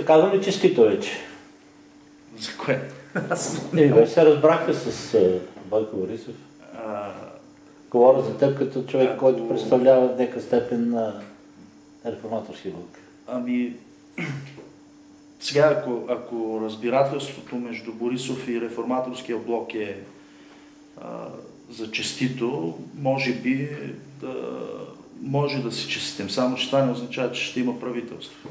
казвам ли честито вече? За кое? Вече се разбрахте с Бойко Борисов. Говоря за теб като човек, който представлява в някаква степен на реформаторски блок. Ами, сега ако разбирателството между Борисов и реформаторския блок е за честито, може би може да си честитим. Само че това не означава, че ще има правителство.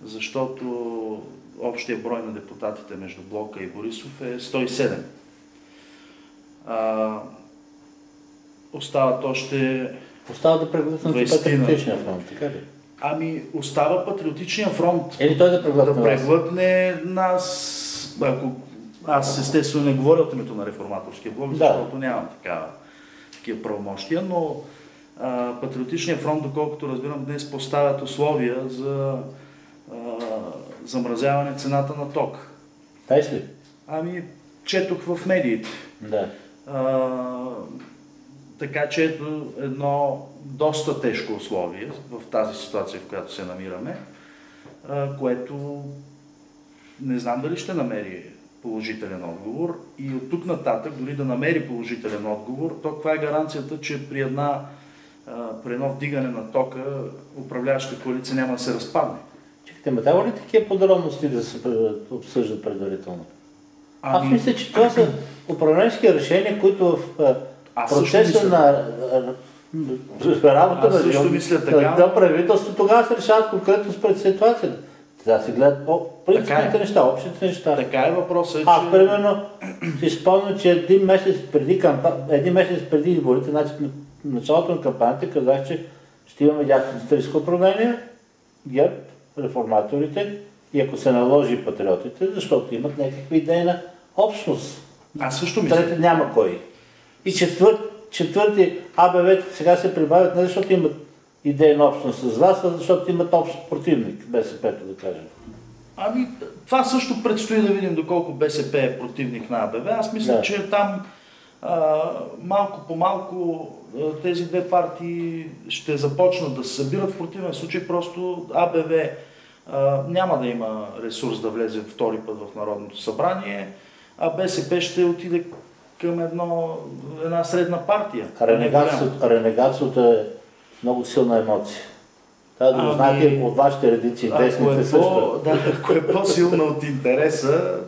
Защото общия брой на депутатите между Блока и Борисов е 107. Остават още... Остава да преглътнат Патриотичния фронт, така ли? Ами, остава Патриотичния фронт. Или той да преглътне нас. Аз естествено не говоря от името на реформаторския блок, защото нямам такива правомощия, но Патриотичния фронт, доколкото разбирам, днес поставят условия за замразяване цената на ток. Тайс ли? Ами, четох в медиите. Да. Така че ето едно доста тежко условие в тази ситуация, в която се намираме, което не знам дали ще намери положителен отговор и от тук нататък, дори да намери положителен отговор, то каква е гаранцията, че при едно вдигане на тока управляващата коалиция няма да се разпадне? Чакайте, дава ли такива подробности да се обсъждат предварително? Аз мисля, че това са управленски решения, които в процеса на работа на правителство тогава се решават конкретно спред ситуацията. Да се гледат принципните неща, общите неща. Така е въпросът. Аз примерно си спомням, че един месец преди изборите, значи в началото на кампанията, казах, че ще имаме дясно-центристко управление, ГЕРБ, реформаторите и ако се наложи патриотите, защото имат някакви идеи на общност. Аз също мисля. Трети няма кой. И четвърти АБВ сега се прибавят не защото имат идея на общност с вас, а защото имат общ противник, БСП-то да кажем. Ами, това също предстои да видим доколко БСП е противник на АБВ. Аз мисля, че там малко по малко тези две партии ще започнат да се събират. В противен случай просто АБВ няма да има ресурс да влезе втори път в Народното събрание, а БСП ще отиде към една средна партия. Ренегатството е много силна емоция. Трябва да го знаете от вашите редици, десните също. Ако е по-силна от интереса,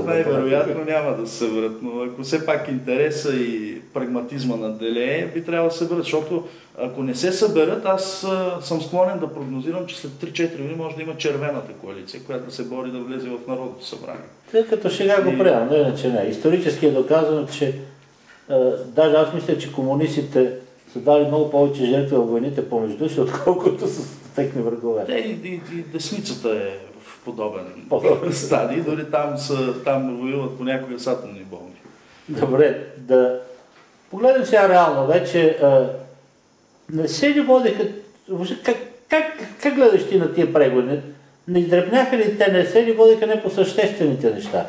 най-вероятно няма да се съберат. Но ако все пак интереса и прагматизма наделее, би трябвало да се съберат. Защото ако не се съберат, аз съм склонен да прогнозирам, че след 3-4 години може да има червената коалиция, която да се бори да влезе в Народното събрание. Тъй като сега го приемам, иначе не. Исторически е доказано, че даже аз мисля, че комунистите са дали много повече жертви във войните помежду си, отколкото с техни врагове. И десницата е в подобен стадий, дори там воюват понякога с атомни бомби. Добре, да погледнем сега реално вече. Не се ли водиха, как гледаш ти на тия преговори? Не издръпняха ли те, не се ли водиха не по съществените неща?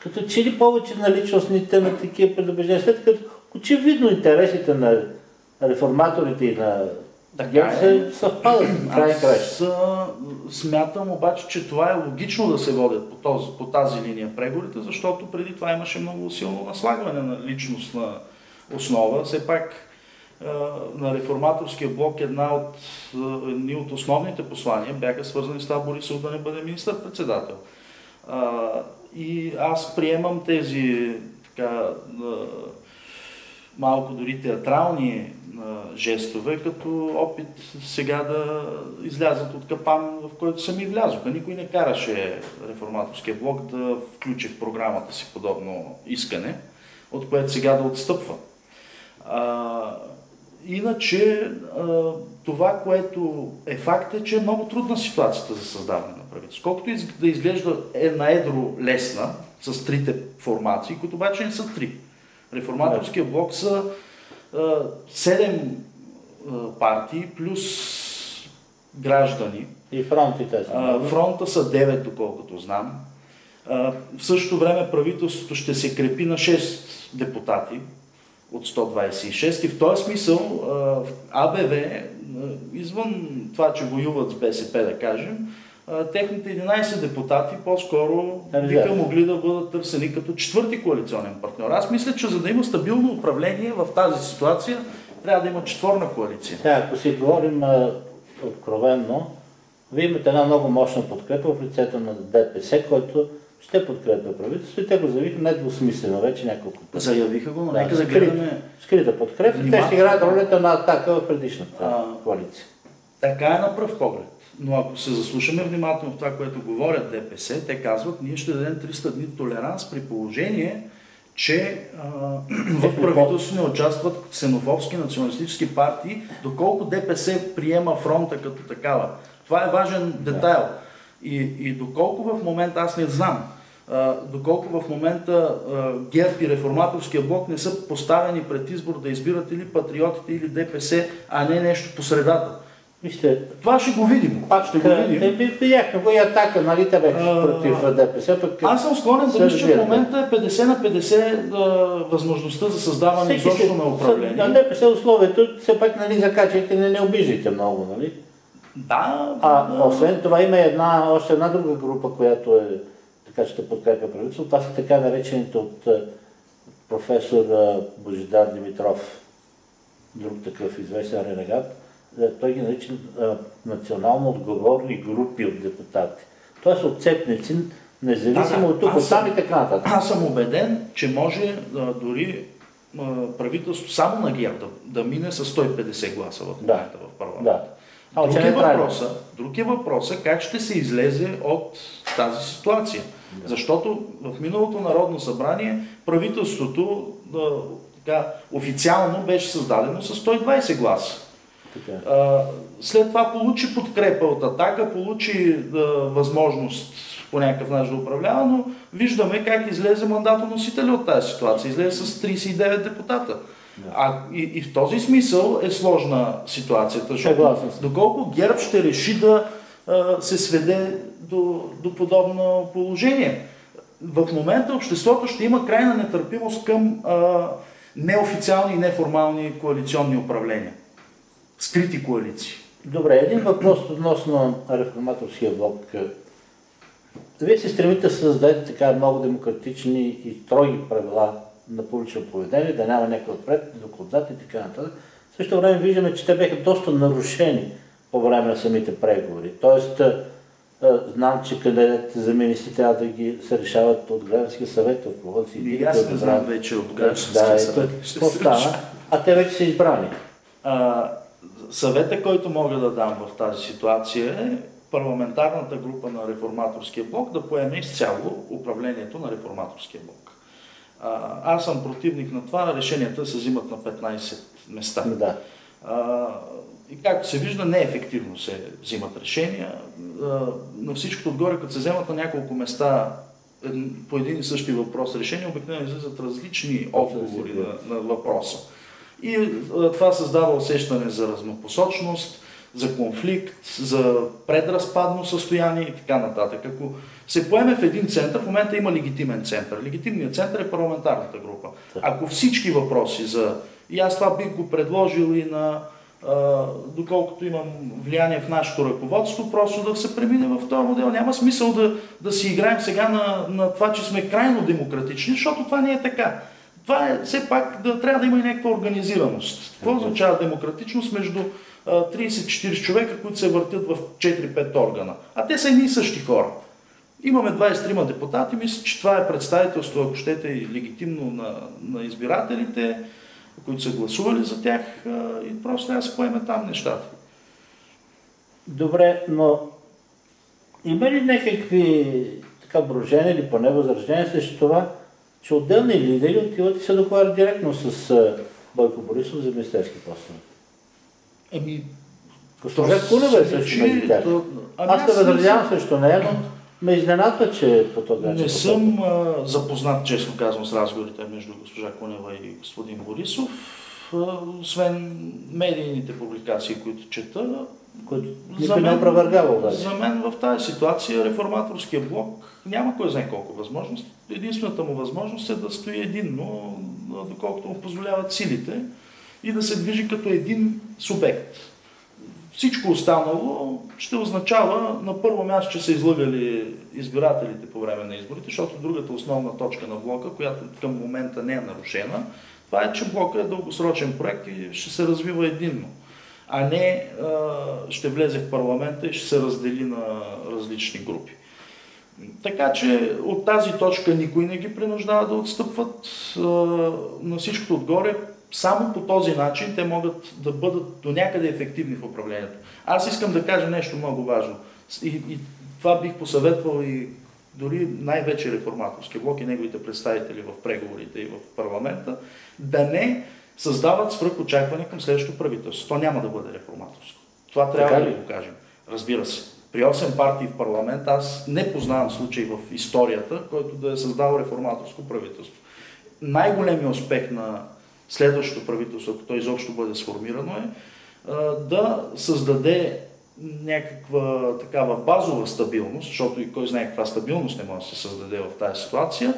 Като че ли повече на личностните, на такива предубеждения, след като очевидно интересите на реформаторите и на ГЕРБ се съвпадат. Аз смятам обаче, че това е логично да се водят по тази линия преговорите, защото преди това имаше много силно наслагване на личностна основа. Все пак на реформаторския блок едни от основните послания бяха свързани с това Борисов да не бъде министър-председател. И аз приемам тези малко дори театрални жестове, като опит сега да излязат от капан, в който сами влязоха. Никой не караше реформаторския блок да включи в програмата си подобно искане, от което сега да отстъпва. Иначе това, което е факт е, че е много трудна ситуацията за създаване на правителство. Колкото да изглежда на едро лесна, с трите формации, които обаче не са три. Реформаторския блок са 7 партии плюс граждани. И фронтите са. Фронта са 9, доколкото знам. В същото време правителството ще се крепи на 6 депутати от 126 и в този смисъл АБВ, извън това, че воюват с БСП, да кажем, техните 11 депутати по-скоро Резерв. биха могли да бъдат търсени като четвърти коалиционен партньор. Аз мисля, че за да има стабилно управление в тази ситуация, трябва да има четворна коалиция. Сега, ако си говорим откровенно, вие имате една много мощна подкрепа в лицето на ДПС, който ще подкрепя правителството и те го заявиха недвусмислено вече няколко пъти. Заявиха го, но нека да гледаме... Скрита подкрепа. Те ще играят ролята на Атака в предишната коалиция. Така е на пръв поглед. Но ако се заслушаме внимателно в това, което говорят ДПС, те казват, ние ще дадем 300 дни толеранс при положение, че в правителството не участват ксенофобски националистически партии, доколко ДПС приема фронта като такава. Това е важен детайл. И доколко в момента, аз не знам, доколко в момента ГЕРБ и Реформаторския блок не са поставени пред избор да избират или патриотите, или ДПС, а не нещо по средата. Вижте, това ще го видим. Ще го видим. Видяхме го и Атака, нали те беше против ДПС. Аз съм склонен да мисля, че в момента е 50 на 50 възможността за създаване изобщо на управление. На ДПС условието, все пак нали закачайте, не обиждайте много, нали? Да. Освен това има още една друга група, която е така, че подкрепя правителство. Това са така наречените от професор Божидар Димитров, друг такъв известен ренегат. Той ги нарича национално отговорни групи от депутати. Тоест отцепници, независимо от тук, оттам и така нататък. Аз съм убеден, че може дори правителство само на ГЕРБ да мине с 150 гласа в момента в парламента. Друг е въпросът как ще се излезе от тази ситуация. Да. Защото в миналото Народно събрание правителството официално беше създадено с 120 гласа. След това получи подкрепа от Атака, получи възможност по някакъв начин да управлява, но виждаме как излезе мандатоносителя от тази ситуация. Излезе с 39 депутата. Да. И в този смисъл е сложна ситуацията, защото доколко ГЕРБ ще реши да се сведе до подобно положение. В момента обществото ще има крайна нетърпимост към неофициални и неформални коалиционни управления. Скрити коалиции. Добре, един въпрос относно Реформаторския блок. Вие се стремите да създадете така много демократични и строги правила на публично поведение, да няма някой отпред, друг отзад и така нататък. В същото време виждаме, че те бяха доста нарушени по време на самите преговори. Тоест, знам, че кандидатите за министри трябва да ги се решават от гражданския съвет, от кого си. И аз не знам вече от гражданския съвет. А те вече са избрани. Съвета, който мога да дам в тази ситуация е парламентарната група на Реформаторския блок да поеме изцяло управлението на Реформаторския блок. Аз съм противник на това, решенията се взимат на 15 места. Да. И както се вижда, неефективно се взимат решения. На всичкото отгоре, като се вземат на няколко места по един и същи въпрос решения, обикновено излизат различни отговори на въпроса. И това създава усещане за разнопосочност, за конфликт, за предразпадно състояние и така нататък. Ако се поеме в един център, в момента има легитимен център. Легитимният център е парламентарната група. Ако всички въпроси и аз това бих го предложил и на доколкото имам влияние в нашето ръководство, просто да се премине в този модел. Няма смисъл да си играем сега на това, че сме крайно демократични, защото това не е така. Това е все пак трябва да има и някаква организираност. Какво означава демократичност между 30-40 човека, които се въртят в 4-5 органа? А те са едни и същи хора. Имаме 23 депутати, мисля, че това е представителство, ако щете, и легитимно на избирателите, които са гласували за тях, и просто трябва да се поеме там нещата. Добре, но има ли някакви брожения или поне възражения срещу това, че отделни лидери отиват и се договарят директно с Бойко Борисов за министерски постове? Госпожа Кунева е също между тях. Аз се възразявам срещу нея, но ме изненадва, че по този начин. Не съм запознат, честно казвам, с разговорите между госпожа Кунева и господин Борисов, освен медийните публикации, които чета. Никой не опровергава обаче. За мен в тази ситуация Реформаторския блок няма кой знае колко възможност. Единствената му възможност е да стои единно, доколкото му позволяват силите, и да се движи като един субект. всичко останало ще означава на първо място, че са излъгали избирателите по време на изборите, защото другата основна точка на блока, която към момента не е нарушена, това е, че блока е дългосрочен проект и ще се развива единно, а не ще влезе в парламента и ще се раздели на различни групи. Така че от тази точка никой не ги принуждава да отстъпват. На всичкото отгоре, само по този начин те могат да бъдат до някъде ефективни в управлението. Аз искам да кажа нещо много важно. И това бих посъветвал и дори най-вече реформаторски блок и неговите представители в преговорите и в парламента, да не създават свръхочакване към следващото правителство. То няма да бъде реформаторско. Това трябва да го кажем. Разбира се. При 8 партии в парламент аз не познавам случай в историята, който да е създал реформаторско правителство. Най-големият успех на следващото правителство, ако то изобщо бъде сформирано, е да създаде някаква такава базова стабилност, защото и кой знае каква стабилност не може да се създаде в тази ситуация,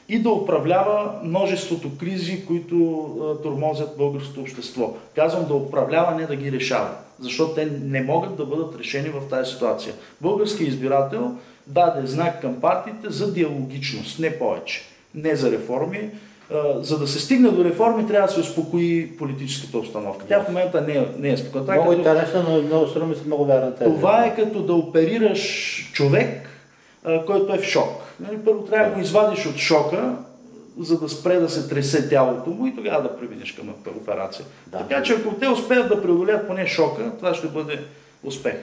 и да управлява множеството кризи, които тормозят българското общество. Казвам да управлява, не да ги решава, защото те не могат да бъдат решени в тази ситуация. Българският избирател даде знак към партиите за диалогичност, не повече, не за реформи. За да се стигне до реформи, трябва да се успокои политическата обстановка. Тя в момента не е спокойна. Много интересно, но много струва се много вярна тези. Това е като да оперираш човек, който е в шок. Първо трябва да го извадиш от шока, за да спре да се тресе тялото му и тогава да преминеш към операция. Така че ако те успеят да преодолеят поне шока, това ще бъде успех.